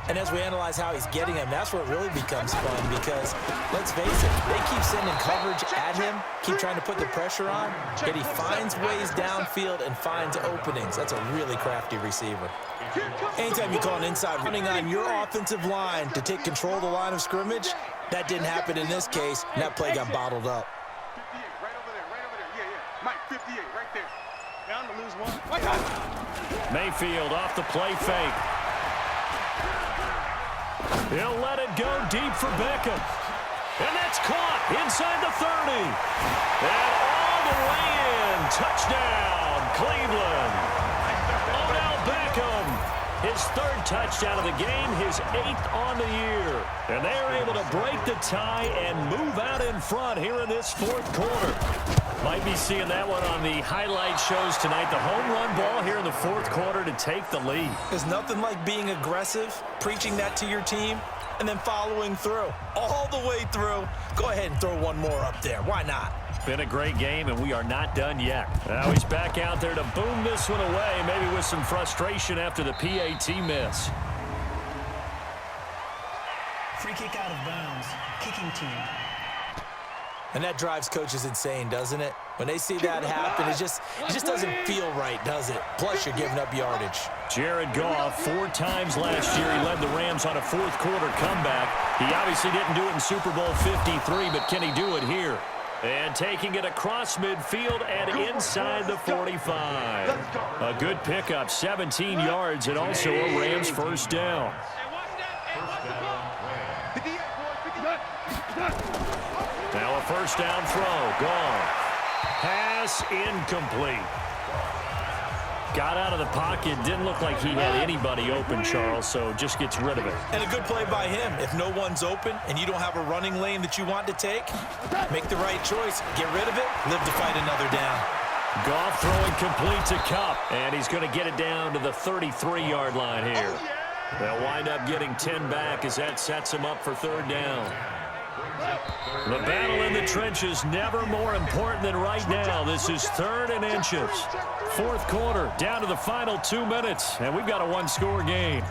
And as we analyze how he's getting him, that's where it really becomes fun because, let's face it, they keep sending coverage at him, keep trying to put the pressure on, yet he finds ways downfield and finds openings. That's a really crafty receiver. Anytime you call an inside running on your offensive line to take control of the line of scrimmage, that didn't happen in this case, and that play got bottled up. 58, right over there, yeah. Mike, 58, right there. Down to lose one. Mayfield off the play fake. He'll let it go deep for Beckham. And that's caught inside the 30. And all the way in. Touchdown, Cleveland. Odell Beckham, his third touchdown of the game, his 8th on the year. And they are able to break the tie and move out in front here in this 4th quarter. Might be seeing that one on the highlight shows tonight. The home run ball here in the 4th quarter to take the lead. There's nothing like being aggressive, preaching that to your team, and then following through. All the way through. Go ahead and throw one more up there. Why not? Been a great game, and we are not done yet. Now he's back out there to boom this one away, maybe with some frustration after the PAT miss. Free kick out of bounds. Kicking team. And that drives coaches insane, doesn't it? When they see that happen, it just doesn't feel right, does it? Plus, you're giving up yardage. Jared Goff, 4 times last year, he led the Rams on a 4th quarter comeback. He obviously didn't do it in Super Bowl 53, but can he do it here? And taking it across midfield and inside the 45. A good pickup, 17 yards, and also a Rams first down. Now a first down throw, gone. Pass incomplete. Got out of the pocket, didn't look like he had anybody open, Charles, so just gets rid of it. And a good play by him. If no one's open and you don't have a running lane that you want to take, make the right choice, get rid of it, live to fight another down. Goff throwing complete to Kupp, and he's going to get it down to the 33-yard line here. They'll wind up getting 10 back as that sets him up for 3rd down. The battle in the trenches never more important than right now. This is 3rd and inches. 4th quarter, down to the final 2 minutes, and we've got a 1-score game.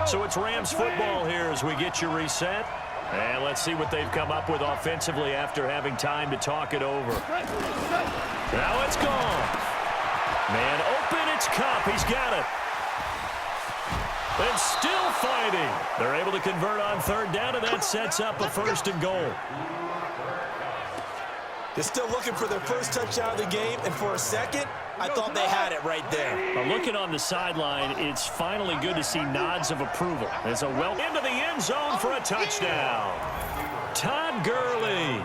So it's Rams football here as we get you reset. And let's see what they've come up with offensively after having time to talk it over. Now it's gone. Man open, it's Kupp. He's got it. And still fighting. They're able to convert on 3rd down, and that sets up a 1st and goal. They're still looking for their first touchdown of the game, and for a second, I thought they had it right there. Well, looking on the sideline, it's finally good to see nods of approval. There's a well into the end zone for a touchdown. Todd Gurley,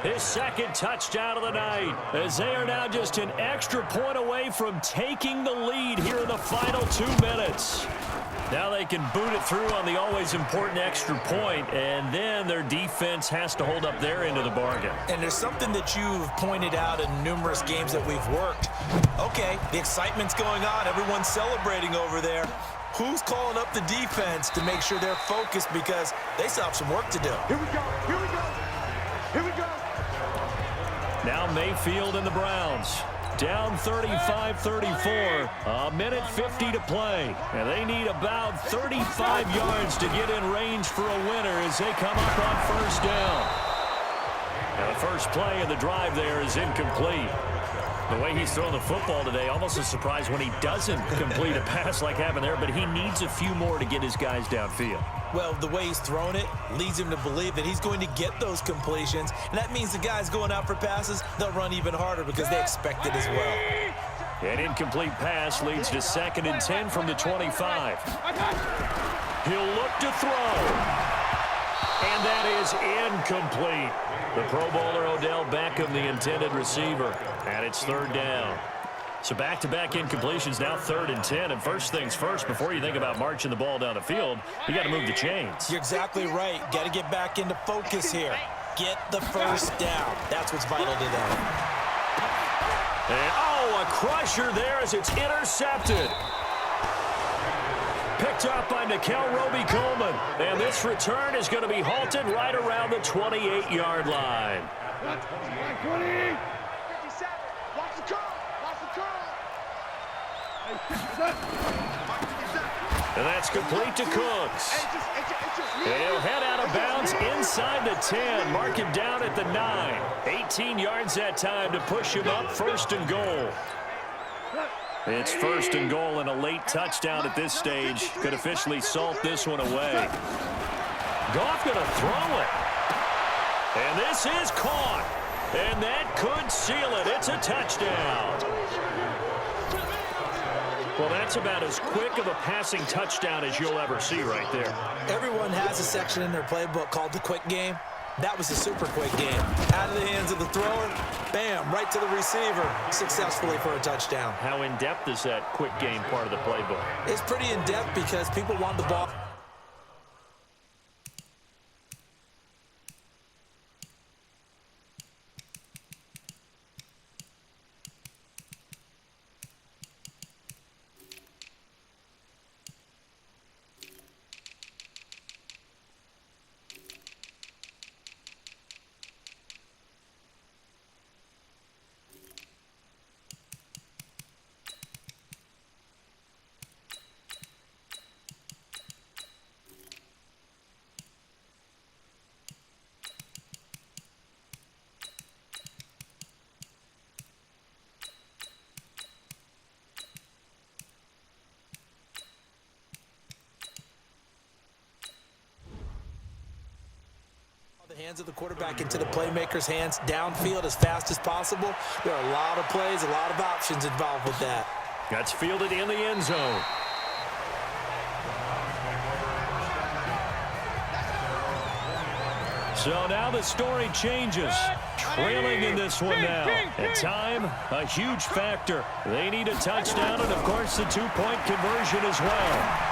his 2nd touchdown of the night, as they are now just an extra point away from taking the lead here in the final 2 minutes. Now they can boot it through on the always important extra point, and then their defense has to hold up their end of the bargain. And there's something that you've pointed out in numerous games that we've worked. Okay, the excitement's going on. Everyone's celebrating over there. Who's calling up the defense to make sure they're focused because they still have some work to do? Here we go. Here we go. Here we go. Now Mayfield and the Browns. Down 35-34, a minute 50 to play. And they need about 35 yards to get in range for a winner as they come up on 1st down. And the first play of the drive there is incomplete. The way he's throwing the football today, almost a surprise when he doesn't complete a pass like happened there, but he needs a few more to get his guys downfield. Well, the way he's thrown it leads him to believe that he's going to get those completions, and that means the guys going out for passes, they'll run even harder because they expect it as well. An incomplete pass leads to 2nd and 10 from the 25. He'll look to throw. And that is incomplete. The Pro Bowler Odell Beckham, the intended receiver. And it's 3rd down. So back-to-back incompletions, now 3rd and 10. And first things first, before you think about marching the ball down the field, you got to move the chains. You're exactly right. Got to get back into focus here. Get the first down. That's what's vital to them. And, oh, a crusher there as it's intercepted. Picked up by Nikel Roby-Coleman. And this return is going to be halted right around the 28-yard line. 20. 57. Watch the curl. Watch the curl. 57. And that's complete to Cooks. And he'll head out of bounds inside the 10. Mark him down at the 9. 18 yards that time to push him up, 1st and goal. It's 1st and goal, and a late touchdown at this stage could officially salt this one away. Goff going to throw it. And this is caught. And that could seal it. It's a touchdown. Well, that's about as quick of a passing touchdown as you'll ever see right there. Everyone has a section in their playbook called the quick game. That was a super quick game. Out of the hands of the thrower, bam, right to the receiver, successfully for a touchdown. How in-depth is that quick game part of the playbook? It's pretty in-depth because people want the ball. The hands of the quarterback into the playmaker's hands, downfield as fast as possible. There are a lot of plays, a lot of options involved with that. That's fielded in the end zone. So now the story changes. Trailing in this one now. And time, a huge factor. They need a touchdown and, of course, the two-point conversion as well.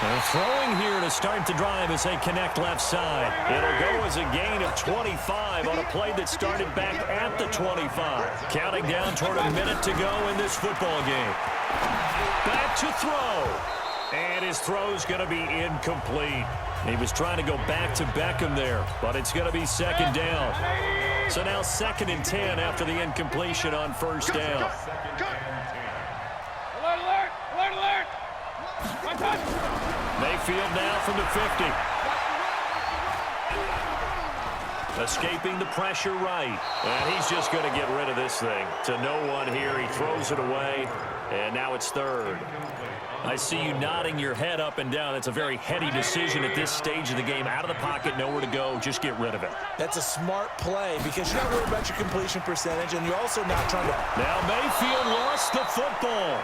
And throwing here to start the drive as they connect left side. It'll go as a gain of 25 on a play that started back at the 25. Counting down toward a minute to go in this football game. Back to throw. And his throw's going to be incomplete. He was trying to go back to Beckham there, but it's going to be 2nd down. So now 2nd and 10 after the incompletion on 1st down. Alert, alert, alert, alert. Mayfield now from the 50. Escaping the pressure right. And he's just going to get rid of this thing. To no one here. He throws it away. And now it's 3rd. I see you nodding your head up and down. It's a very heady decision at this stage of the game. Out of the pocket, nowhere to go. Just get rid of it. That's a smart play because you're not worried about your completion percentage, and you're also not trying to... Now Mayfield lost the football.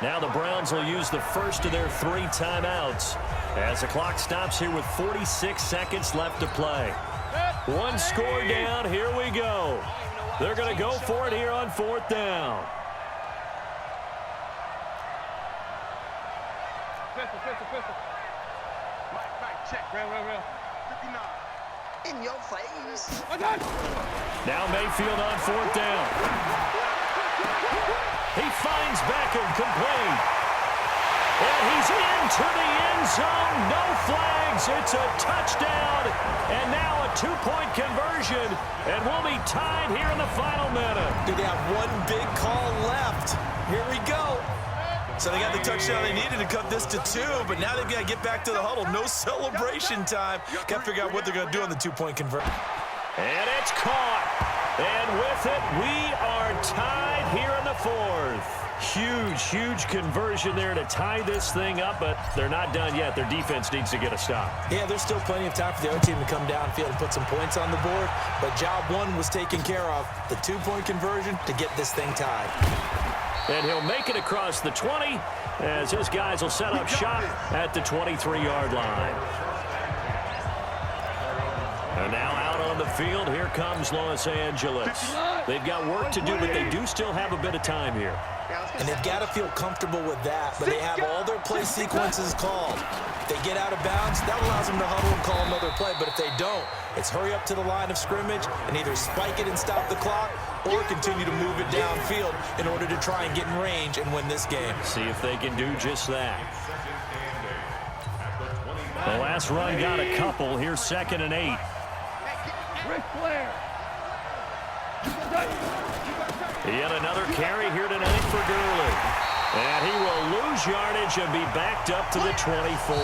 Now the Browns will use the first of their 3 timeouts as the clock stops here with 46 seconds left to play. 1 score down. Here we go. They're going to go for it here on 4th down. Pistol. Right, check. Real. 59. In your face. Now Mayfield on 4th down. He finds Beckham complete. And he's into the end zone. No flags. It's a touchdown. And now a 2-point conversion. And we'll be tied here in the final minute. Do they have one big call left? Here we go. So they got the touchdown they needed to cut this to 2, but now they've got to get back to the huddle. No celebration time. Got to figure out what they're going to do on the 2-point conversion. And it's caught. And with it, we are tied here in the 4th. Huge conversion there to tie this thing up, but they're not done yet. Their defense needs to get a stop. Yeah, there's still plenty of time for the other team to come downfield and put some points on the board, but job 1 was taken care of. The 2-point conversion to get this thing tied. And he'll make it across the 20 as his guys will set up shop at the 23-yard line. And now out on the field, here comes Los Angeles. They've got work to do, but they do still have a bit of time here. And they've got to feel comfortable with that, but they have all their play sequences called. If they get out of bounds, that allows them to huddle and call another play, but if they don't, it's hurry up to the line of scrimmage and either spike it and stop the clock or continue to move it downfield in order to try and get in range and win this game. See if they can do just that. The last run got a couple. Here's 2nd and 8. Yet another carry here tonight for Gurley. And he will lose lose yardage and be backed up to the 24.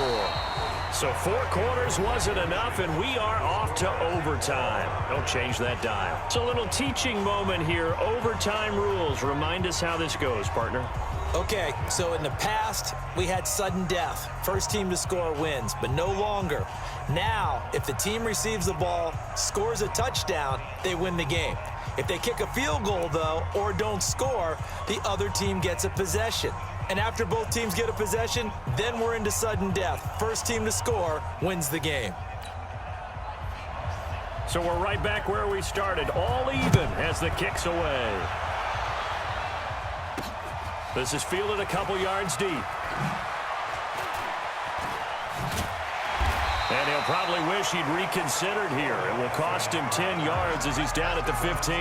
So 4 quarters wasn't enough, and we are off to overtime. Don't change that dial. It's a little teaching moment here. Overtime rules. Remind us how this goes, partner. Okay, so in the past, we had sudden death. First team to score wins, but no longer. Now, if the team receives the ball, scores a touchdown, they win the game. If they kick a field goal, though, or don't score, the other team gets a possession. And after both teams get a possession, then we're into sudden death. First team to score wins the game. So we're right back where we started, all even as the kick's away. This is fielded a couple yards deep. And he'll probably wish he'd reconsidered here. It will cost him 10 yards as he's down at the 15.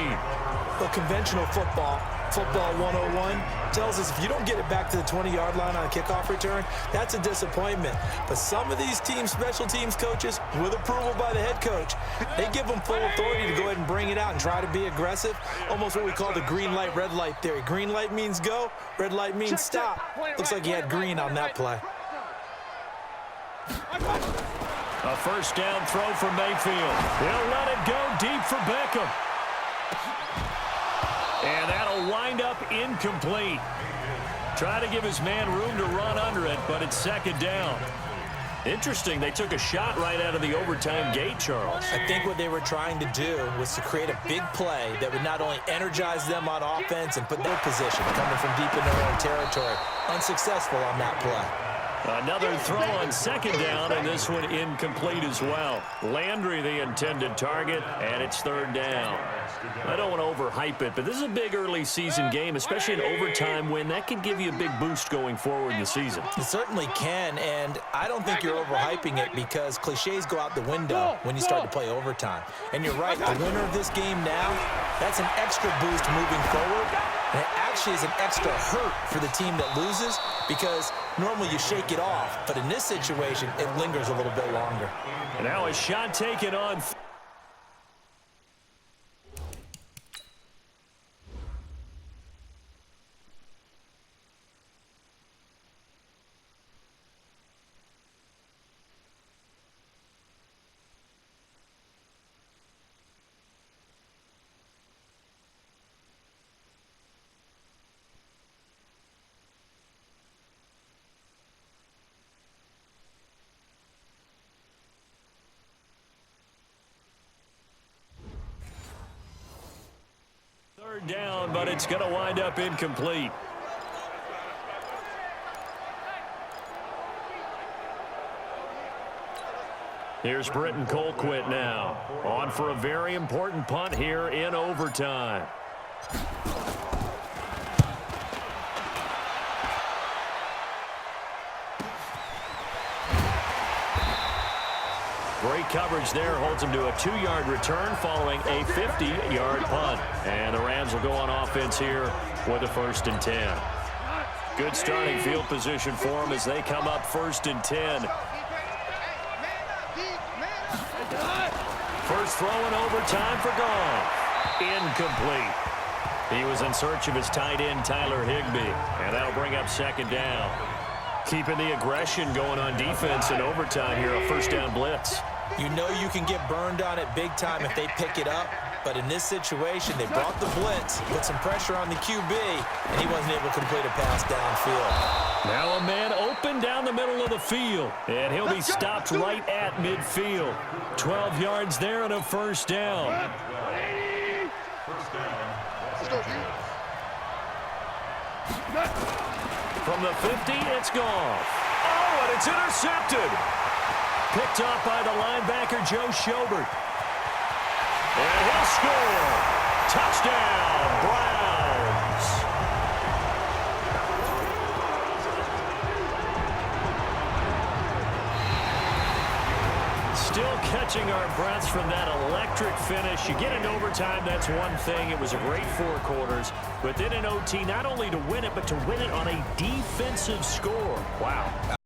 Well, conventional football 101, tells us if you don't get it back to the 20-yard line on a kickoff return, that's a disappointment. But some of these teams, special teams coaches, with approval by the head coach, they give them full authority to go ahead and bring it out and try to be aggressive, almost what we call the green light, red light theory. Green light means go, red light means stop. Looks like he had green on that play. A first down throw for Mayfield. He'll let it go deep for Beckham. And that'll wind up incomplete. Try to give his man room to run under it, but it's second down. Interesting, they took a shot right out of the overtime gate, Charles. I think what they were trying to do was to create a big play that would not only energize them on offense and put their position coming from deep in their own territory. Unsuccessful on that play. Another throw on second down, and this one incomplete as well. Landry, the intended target, and it's third down. I don't want to overhype it, but this is a big early season game, especially an overtime win. That can give you a big boost going forward in the season. It certainly can, and I don't think you're overhyping it because cliches go out the window when you start to play overtime. And you're right, the winner of this game now, that's an extra boost moving forward. And it actually is an extra hurt for the team that loses because normally you shake it off. But in this situation, it lingers a little bit longer. And now a shot taken on. Third down, but it's going to wind up incomplete. Here's Britton Colquitt now. On for a very important punt here in overtime. Great coverage there, holds him to a 2-yard return following a 50-yard punt. And the Rams will go on offense here with a 1st and 10. Good starting field position for them as they come up 1st and 10. First throw in overtime for Goff. Incomplete. He was in search of his tight end, Tyler Higbee. And that'll bring up 2nd down. Keeping the aggression going on defense in overtime here, a 1st down blitz. You know you can get burned on it big time if they pick it up, but in this situation, they brought the blitz, put some pressure on the QB, and he wasn't able to complete a pass downfield. Now a man open down the middle of the field, and he'll be stopped right at midfield. 12 yards there and a 1st down. From the 50, it's Goff. Oh, and it's intercepted. Picked off by the linebacker, Joe Schobert. And he'll score. Touchdown, Browns. Still catching our breaths from that electric finish. You get in overtime, that's one thing. It was a great 4 quarters. But then in OT, not only to win it, but to win it on a defensive score. Wow.